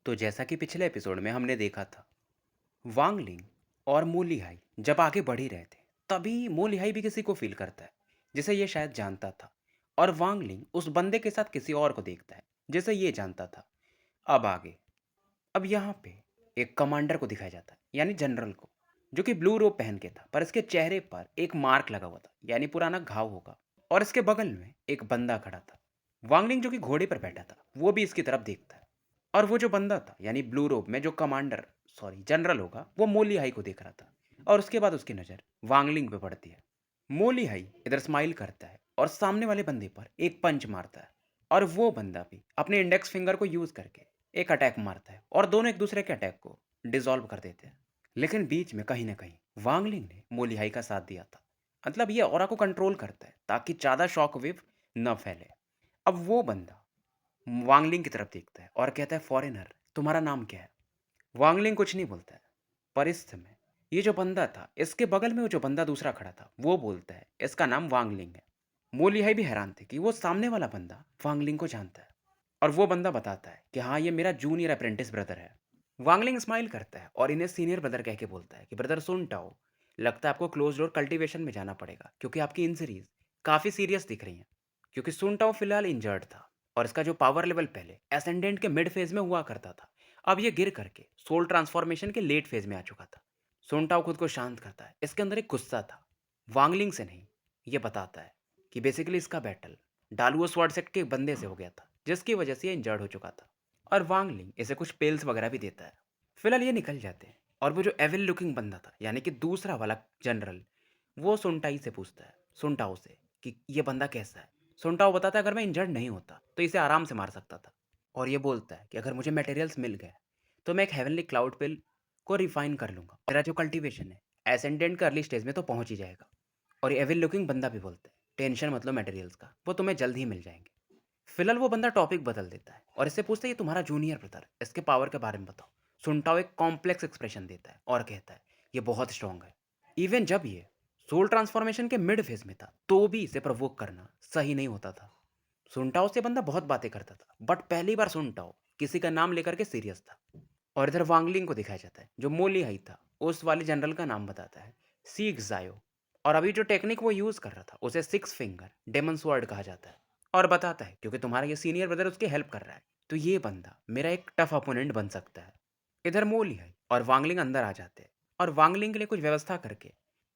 तो जैसा कि पिछले एपिसोड में हमने देखा था, वांग लिंग और मो लिहाई जब आगे बढ़ ही रहे थे, तभी मो लिहाई भी किसी को फील करता है जिसे ये शायद जानता था। और वांग लिंग उस बंदे के साथ किसी और को देखता है जिसे ये जानता था। अब आगे, अब यहाँ पे एक कमांडर को दिखाया जाता है, यानी जनरल को, जो कि ब्लू रोब पहन के था, पर इसके चेहरे पर एक मार्क लगा हुआ था, यानी पुराना घाव होगा। और इसके बगल में एक बंदा खड़ा था। वांगलिंग जो कि घोड़े पर बैठा था, वो भी इसकी तरफ देखता है। और वो जो बंदा था, यानी ब्लू रोब में जो कमांडर, सॉरी जनरल होगा, वो मोली हाई को देख रहा था। और उसके बाद उसकी नज़र वांगलिंग पे पड़ती है। मोली हाई इधर स्माइल करता है और सामने वाले बंदे पर एक पंच मारता है। और वो बंदा भी अपने इंडेक्स फिंगर को यूज करके एक अटैक मारता है और दोनों एक दूसरे के अटैक को डिसॉल्व कर देते हैं। लेकिन बीच में कहीं ना कहीं वांगलिंग ने मोलिहाई का साथ दिया था। मतलब ये ऑरा को कंट्रोल करता है ताकि ज़्यादा शॉक वेव न फैले। अब वो बंदा वांगलिंग की तरफ देखता है और कहता है, फॉरेनर तुम्हारा नाम क्या है? वांगलिंग कुछ नहीं बोलता है। पर इस समय ये जो बंदा था, इसके बगल में वो जो बंदा दूसरा खड़ा था, वो बोलता है इसका नाम वांगलिंग है। मोलिहाई भी हैरान थे कि वो सामने वाला बंदा वांगलिंग को जानता है। और वो बंदा बताता है कि हाँ, ये मेरा जूनियर अप्रेंटिस ब्रदर है। वांगलिंग स्माइल करता है और इन्हें सीनियर ब्रदर कह के बोलता है कि ब्रदर सुन टाओ, लगता है आपको क्लोज डोर कल्टीवेशन में जाना पड़ेगा क्योंकि आपकी इंजरीज काफ़ी सीरियस दिख रही हैं। क्योंकि सुन टाओ फिलहाल इंजर्ड था और इसका जो पावर लेवल पहले एसेंडेंट के मिड फेज में हुआ करता था, अब ये गिर करके सोल ट्रांसफॉर्मेशन के लेट फेज में आ चुका था। सुन टाओ खुद को शांत करता है, इसके अंदर एक गुस्सा था, वांगलिंग से नहीं। ये बताता है कि बेसिकली इसका बैटल डालुओ स्वॉर्ड सेट के एक बंदे से हो गया था, जिसकी वजह से ये इंजर्ड हो चुका था। और वांगलिंग इसे कुछ पेल्स वगैरह भी देता है। फिलहाल ये निकल जाते हैं और वो जो एविल लुकिंग बंदा था, यानी कि दूसरा वाला जनरल, वो सुनटाई से पूछता है, सुनटाओ से, कि ये बंदा कैसा है। सुनटाओ बताता है अगर मैं इंजर्ड नहीं होता तो इसे आराम से मार सकता था। और ये बोलता है कि अगर मुझे मटेरियल्स मिल गए तो मैं एक हेवनली क्लाउड पिल को रिफाइन कर लूंगा। मेरा जो कल्टीवेशन है एसेंडेंट का अर्ली स्टेज में तो पहुंच ही जाएगा। और ये एविल लुकिंग बंदा भी बोलता है, टेंशन मतलब मटेरियल्स का, वो तुम्हें जल्द ही मिल जाएंगे। फिलहाल वो बंदा टॉपिक बदल देता है और इससे पूछता है, ये तुम्हारा जूनियर ब्रदर, इसके पावर के बारे में बताओ। सुनटाओ एक कॉम्प्लेक्स एक्सप्रेशन देता है और कहता है, ये बहुत स्ट्रांग है। इवन जब ये सोल ट्रांसफॉर्मेशन के मिड फेज में था तो भी इसे प्रवोक करना सही नहीं होता था। सुनटाओ से बंदा बहुत बातें करता था, बट पहली बार सुनटाओ किसी का नाम लेकर के सीरियस था। और इधर वांगलिंग को दिखाया जाता है, जो मोली हाई था, उस वाले जनरल का नाम बताता है, सीख जायो। और अभी जो टेक्निक वो यूज कर रहा था उसे सिक्स फिंगर डेमन स्वॉर्ड कहा जाता है। और बताता है क्योंकि तुम्हारा ये सीनियर ब्रदर उसकी हेल्प कर रहा है, तो ये बंदा मेरा एक टफ अपोनेंट बन सकता है। इधर मोलिहाई और वांगलिंग अंदर आ जाते हैं और वांगलिंग के लिए कुछ व्यवस्था करके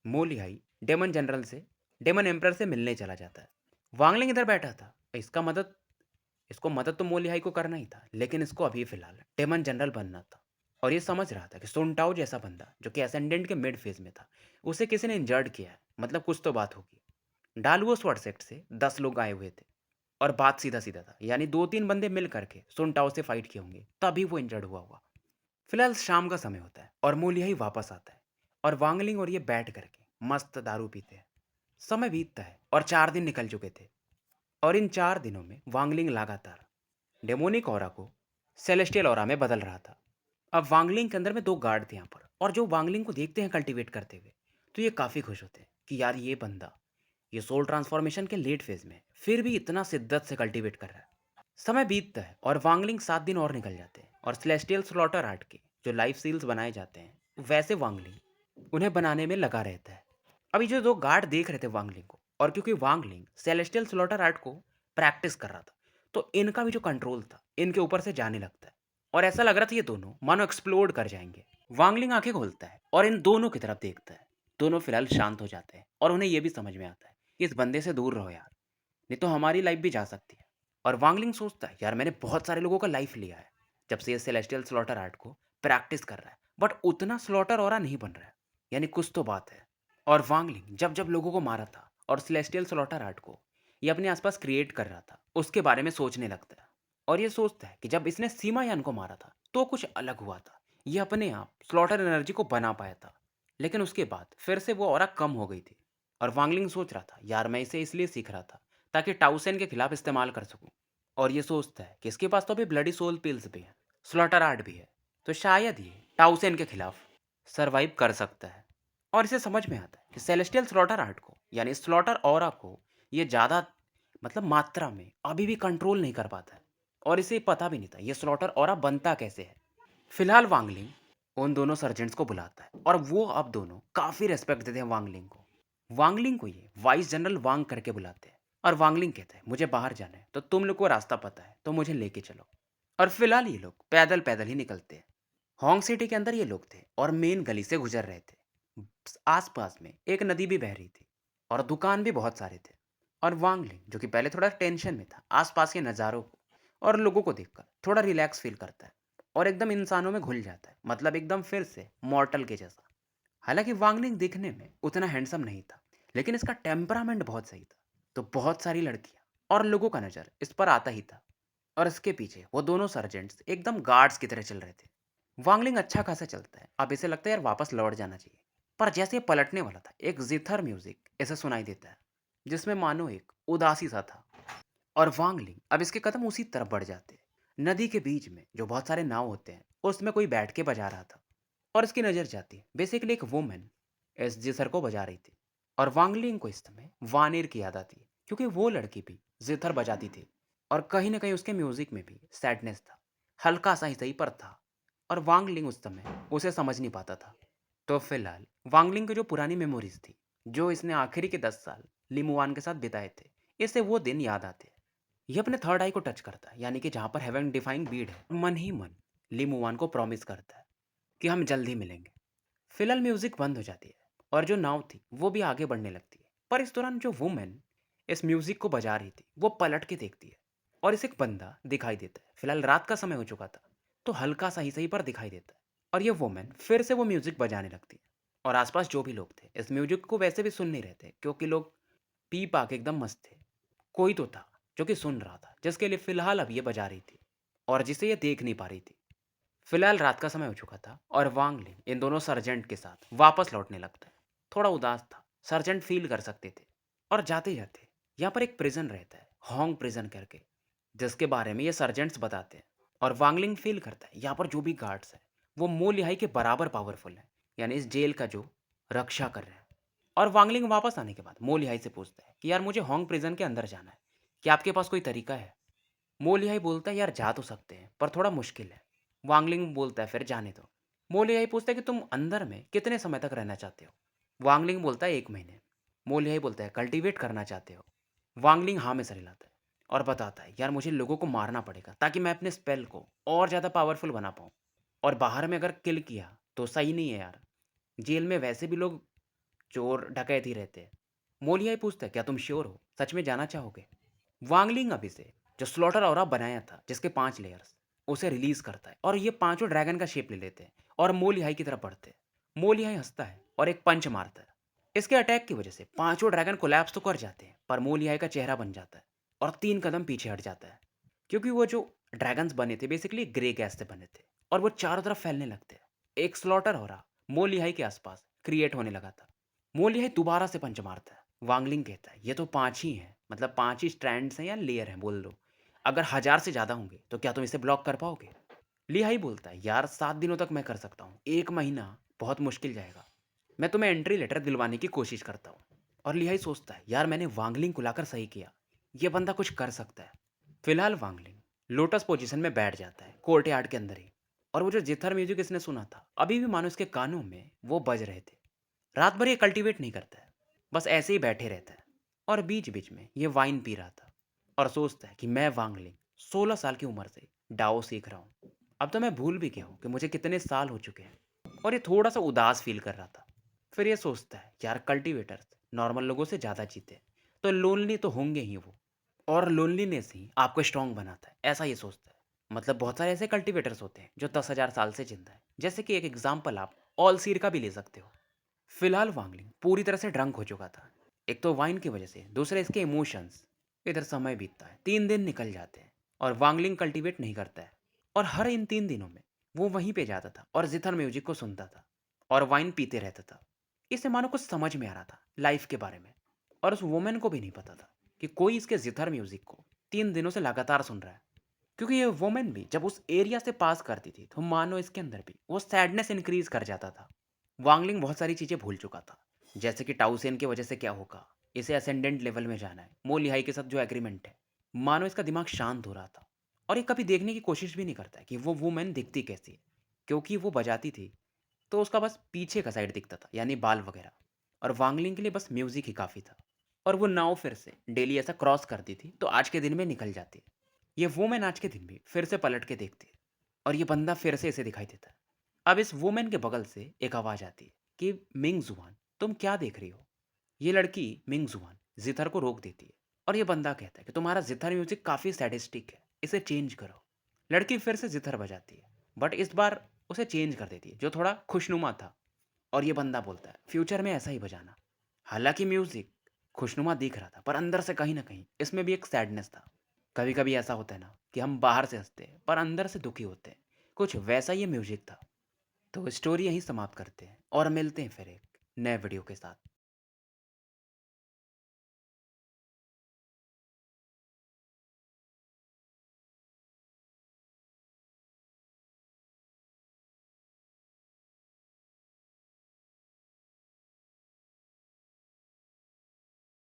मोलिहाई डेमन जनरल से, डेमन एम्पर से मिलने चला जाता है। वांगलिंग इधर बैठा था, इसको मदद तो मोलिहाई को करना ही था, लेकिन इसको अभी फिलहाल डेमन जनरल बनना था। और ये समझ रहा था कि सोनटाओ जैसा बंदा जो कि एसेंडेंट के मिड फेज में था, उसे किसी ने इंजर्ड किया है, मतलब कुछ तो बात होगी। डालुओ स्वॉर्ड सेक्ट से 10 लोग आए हुए थे और बात सीधा सीधा था, यानी 2-3 बंदे मिल करके सुनटाओ से फाइट किए होंगे, तभी वो इंजर्ड हुआ होगा। फिलहाल शाम का समय होता है और मोलियाई वापस आता है और वांगलिंग और ये बैठ करके मस्त दारू पीते हैं। समय बीतता है और 4 दिन निकल चुके थे। और इन 4 दिनों में वांगलिंग लगातार डेमोनिक ऑरा को सेलेस्टियल ऑरा में बदल रहा था। अब वांगलिंग के अंदर में 2 गार्ड थे यहाँ पर, और जो वांगलिंग को देखते हैं कल्टीवेट करते हुए, तो ये काफ़ी खुश होते हैं कि यार ये बंदा, ये सोल ट्रांसफॉर्मेशन के लेट फेज में है, फिर भी इतना शिद्दत से कल्टीवेट कर रहा है। समय बीतता है और वांगलिंग 7 दिन और निकल जाते हैं और सेलेस्टियल स्लॉटर आर्ट के जो लाइफ सील्स बनाए जाते हैं, वैसे वांगलिंग उन्हें बनाने में लगा रहता है। अभी जो 2 गार्ड देख रहे थे वांगलिंग को, और क्योंकि वांगलिंग सेलेस्टियल स्लॉटर आर्ट को प्रैक्टिस कर रहा था, तो इनका भी जो कंट्रोल था इनके ऊपर से जाने लगता है। और ऐसा लग रहा था ये दोनों मानो एक्सप्लोड कर जाएंगे। वांगलिंग आंखें खोलता है और इन दोनों की तरफ देखता है। दोनों फिलहाल शांत हो जाते हैं और उन्हें यह भी समझ में आता है कि इस बंदे से दूर रहो यार, नहीं तो हमारी लाइफ भी जा सकती है। और वांगलिंग सोचता है, यार मैंने बहुत सारे लोगों का लाइफ लिया है जब से ये सेलेस्टियल स्लॉटर आर्ट को प्रैक्टिस कर रहा है, बट उतना स्लॉटर और नहीं बन रहा है, यानी कुछ तो बात है। और वांगलिंग जब जब लोगों को मारा था और सेलेस्टियल स्लॉटर आर्ट को ये अपने आसपास क्रिएट कर रहा था, उसके बारे में सोचने लगता है। और ये सोचता है कि जब इसने सीमायान को मारा था तो कुछ अलग हुआ था, ये अपने आप स्लॉटर एनर्जी को बना पाया था, लेकिन उसके बाद फिर से वो ऑरा कम हो गई थी। और वांगलिंग सोच रहा था, यार मैं इसे इसलिए सीख रहा था ताकि टाउसेन के खिलाफ इस्तेमाल कर सकूं। और ये सोचता है कि इसके पास तो अभी ब्लडी सोल पिल्स भी है, स्लॉटर आर्ट भी है, तो शायद ये टाउसेन के खिलाफ सरवाइव कर सकता है। और इसे समझ में आता है कि सेलेस्टियल स्लॉटर आर्ट को, यानी स्लॉटर ऑरा को, ये ज़्यादा मतलब मात्रा में अभी भी कंट्रोल नहीं कर पाता है। और इसे पता भी नहीं था ये स्लॉटर ऑरा बनता कैसे है। फिलहाल वांगलिंग उन दोनों सर्जेंट्स को बुलाता है और वो अब दोनों काफी रेस्पेक्ट देते हैं वांगलिंग को। वांगलिंग को ये वाइस जनरल वांग करके बुलाते हैं और वांगलिंग कहता है मुझे बाहर जाना है तो तुम लोग को रास्ता पता है तो मुझे लेके चलो। और फिलहाल ये लोग पैदल पैदल ही निकलते हैं। होंग सिटी के अंदर ये लोग थे और मेन गली से गुजर रहे थे। आसपास में एक नदी भी बह रही थी और दुकान भी बहुत सारे थे। और वांगलिंग जो कि पहले थोड़ा टेंशन में था आसपास के नज़ारों को और लोगों को देखकर थोड़ा रिलैक्स फील करता है और एकदम इंसानों में घुल जाता है, मतलब एकदम फिर से मॉर्टल के जैसा। हालांकि वांगलिंग दिखने में उतना हैंडसम नहीं था, लेकिन इसका टेम्परामेंट बहुत सही था। तो बहुत सारी लड़कियां और लोगों का नज़र इस पर आता ही था। और इसके पीछे वो दोनों सर्जेंट्स एकदम गार्ड्स की तरह चल रहे थे। वांगलिंग अच्छा खासा चलता है, अब इसे लगता है यार वापस लौट जाना चाहिए। पर जैसे ये पलटने वाला था एक जिथर म्यूजिक ऐसा सुनाई देता है जिसमें मानो एक उदासी सा था। और वांगलिंग अब इसके कदम उसी तरफ बढ़ जाते हैं। नदी के बीच में जो बहुत सारे नाव होते हैं उसमें कोई बैठ के बजा रहा था और इसकी नज़र जाती है बेसिकली एक वुमेन एस जिथर को बजा रही थी। और वांगलिंग को इस समय वानेर की याद आती है क्योंकि वो लड़की भी जिथर बजाती थी और कहीं ना कहीं उसके म्यूजिक में भी सैडनेस था, हल्का सा ही सही पर था। और वांगलिंग उस समय उसे समझ नहीं पाता था। तो फिलहाल वांगलिंग की जो पुरानी मेमोरीज थी, जो इसने आखिरी के 10 साल लिमुआन के साथ बिताए थे, इसे वो दिन याद आते हैं। ये अपने थर्ड आई को टच करता है, यानी कि जहाँ पर हेवन डिफाइंग बीड है, मन ही मन लिमुआन को प्रॉमिस करता है कि हम जल्द ही मिलेंगे। फिलहाल म्यूजिक बंद हो जाती है और जो नाव थी वो भी आगे बढ़ने लगती है। पर इस दौरान जो वुमेन इस म्यूजिक को बजा रही थी वो पलट के देखती है और इसे एक बंदा दिखाई देता है। फिलहाल रात का समय हो चुका था तो हल्का सा ही सही पर दिखाई देता है और ये वुमेन फिर से वो म्यूजिक बजाने लगती है। और आसपास जो भी लोग थे इस म्यूजिक को वैसे भी सुन नहीं रहे थे क्योंकि लोग पी पा के एकदम मस्त थे। कोई तो था जो कि सुन रहा था, जिसके लिए फिलहाल अब ये बजा रही थी और जिसे ये देख नहीं पा रही थी। फिलहाल रात का समय हो चुका था और वांग लिन इन दोनों सर्जेंट के साथ वापस लौटने लगता है। थोड़ा उदास था, सर्जेंट फील कर सकते थे। और जाते जाते यहाँ पर एक प्रिजन रहता है, होंग प्रिजन करके, जिसके बारे में ये सर्जेंट्स बताते हैं। और वांगलिंग फील करता है यहाँ पर जो भी गार्ड्स हैं वो मो लिहाई के बराबर पावरफुल हैं, यानी इस जेल का जो रक्षा कर रहे हैं। और वांगलिंग वापस आने के बाद मो लिहाई से पूछता है कि यार मुझे होंग प्रिजन के अंदर जाना है, क्या आपके पास कोई तरीका है? मो लिहाई बोलता है यार जा तो सकते हैं पर थोड़ा मुश्किल है। वांगलिंग बोलता है फिर जाने दो। मो लिहाई पूछता है कि तुम अंदर में कितने समय तक रहना चाहते हो? वांगलिंग बोलता है 1 महीने। मो लिहाई बोलता है कल्टीवेट करना चाहते हो? वांगलिंग हाँ में सर हिलाता है और बताता है यार मुझे लोगों को मारना पड़ेगा ताकि मैं अपने स्पेल को और ज़्यादा पावरफुल बना पाऊँ। और बाहर में अगर किल किया तो सही नहीं है यार, जेल में वैसे भी लोग चोर डकैत ही रहते हैं। मोलियाई पूछता है क्या तुम श्योर हो, सच में जाना चाहोगे? वांगलिंग अभी से जो स्लॉटर और बनाया था जिसके 5 लेयर्स, उसे रिलीज करता है और ये पांचों ड्रैगन का शेप ले लेते हैं और मोलिहाई की तरफ बढ़ते हैं। मोलिहाई हंसता है और एक पंच मारता है। इसके अटैक की वजह से पांचों ड्रैगन कोलैप्स तो कर जाते हैं पर मोलिहाई का चेहरा बन जाता है और 3 कदम पीछे हट जाता है। क्योंकि वो जो ड्रैगन्स बने थे बेसिकली ग्रे गैस से बने थे और वो चारों तरफ फैलने लगते हैं। एक स्लॉटर हो रहा मोलिहाई के आसपास क्रिएट होने लगा था। मोलिहाई दोबारा से पंच मारता है। वांगलिंग कहता है ये तो 5 ही हैं, मतलब 5 ही स्ट्रैंड्स हैं या लेयर हैं बोल लो। अगर 1000 से ज़्यादा होंगे तो क्या तुम इसे ब्लॉक कर पाओगे? लिहाई बोलता है यार 7 दिनों तक मैं कर सकता हूँ, 1 महीना बहुत मुश्किल जाएगा। मैं तुम्हें एंट्री लेटर दिलवाने की कोशिश करता हूँ। और लिहाई सोचता है यार मैंने वांगलिंग को लाकर सही किया, ये बंदा कुछ कर सकता है। फिलहाल वांगलिंग लोटस पोजीशन में बैठ जाता है कोर्ट यार्ड के अंदर ही। और वो जो जिथर म्यूजिक इसने सुना था अभी भी मानो इसके कानों में वो बज रहे थे। रात भर ये कल्टीवेट नहीं करता है, बस ऐसे ही बैठे रहता है। और बीच बीच में ये वाइन पी रहा था और सोचता है कि मैं वांगलिंग 16 साल की उम्र से डाओ सीख रहा हूँ। अब तो मैं भूल भी गया हूँ कि मुझे कितने साल हो चुके हैं। और ये थोड़ा सा उदास फील कर रहा था। फिर ये सोचता है यार कल्टीवेटर्स नॉर्मल लोगों से ज़्यादा जीते, तो लोनली तो होंगे ही वो। और लोनलीनेस ही आपको स्ट्रांग बनाता है, ऐसा ये सोचता है। मतलब बहुत सारे ऐसे कल्टीवेटर्स होते हैं जो 10,000 साल से जिंदा है, जैसे कि एक एग्जाम्पल आप ऑल सीर का भी ले सकते हो। फिलहाल वांगलिंग पूरी तरह से ड्रंक हो चुका था, एक तो वाइन की वजह से, दूसरे इसके इमोशंस। इधर समय बीतता है, 3 दिन निकल जाते हैं और वांगलिंग कल्टीवेट नहीं करता है। और हर इन 3 दिनों में वो वहीं पे जाता था और जिथर म्यूजिक को सुनता था और वाइन पीते रहता था। इसे मानो कुछ समझ में आ रहा था लाइफ के बारे में। और उस वुमेन को भी नहीं पता था कि कोई इसके जिथर म्यूजिक को 3 दिनों से लगातार सुन रहा है। क्योंकि ये वुमेन भी जब उस एरिया से पास करती थी तो मानो इसके अंदर भी वो सैडनेस इंक्रीज कर जाता था। वांगलिंग बहुत सारी चीजें भूल चुका था, जैसे कि टाउसेन की वजह से क्या होगा, इसे असेंडेंट लेवल में जाना है, मो लिहाई के साथ जो एग्रीमेंट है। मानो इसका दिमाग शांत हो रहा था और ये कभी देखने की कोशिश भी नहीं करता है कि वो वुमेन दिखती कैसी है। क्योंकि वो बजाती थी, तो उसका बस पीछे का साइड दिखता था, यानी बाल वगैरह। और वांगलिंग के लिए बस म्यूज़िक ही काफ़ी था। और वो नाव फिर से डेली ऐसा क्रॉस करती थी, तो आज के दिन में निकल जाती। ये वूमेन आज के दिन भी फिर से पलट के देखती है और ये बंदा फिर से इसे दिखाई देता है। अब इस वूमेन के बगल से एक आवाज़ आती है कि मिंग जुआन, तुम क्या देख रही हो? ये लड़की मिंग जुआन जिथर को रोक देती है और ये बंदा कहता है कि तुम्हारा जिथर म्यूजिक काफ़ी सैडिस्टिक है, इसे चेंज करो। लड़की फिर से जिथर बजाती है, बट इस बार उसे चेंज कर देती है जो थोड़ा खुशनुमा था। और ये बंदा बोलता है फ्यूचर में ऐसा ही बजाना। हालांकि म्यूजिक खुशनुमा दिख रहा था, पर अंदर से कहीं ना कहीं इसमें भी एक सैडनेस था। कभी कभी ऐसा होता है ना कि हम बाहर से हंसते हैं पर अंदर से दुखी होते हैं, कुछ वैसा ये म्यूजिक था। तो स्टोरी यहीं समाप्त करते हैं और मिलते हैं फिर एक नए वीडियो के साथ।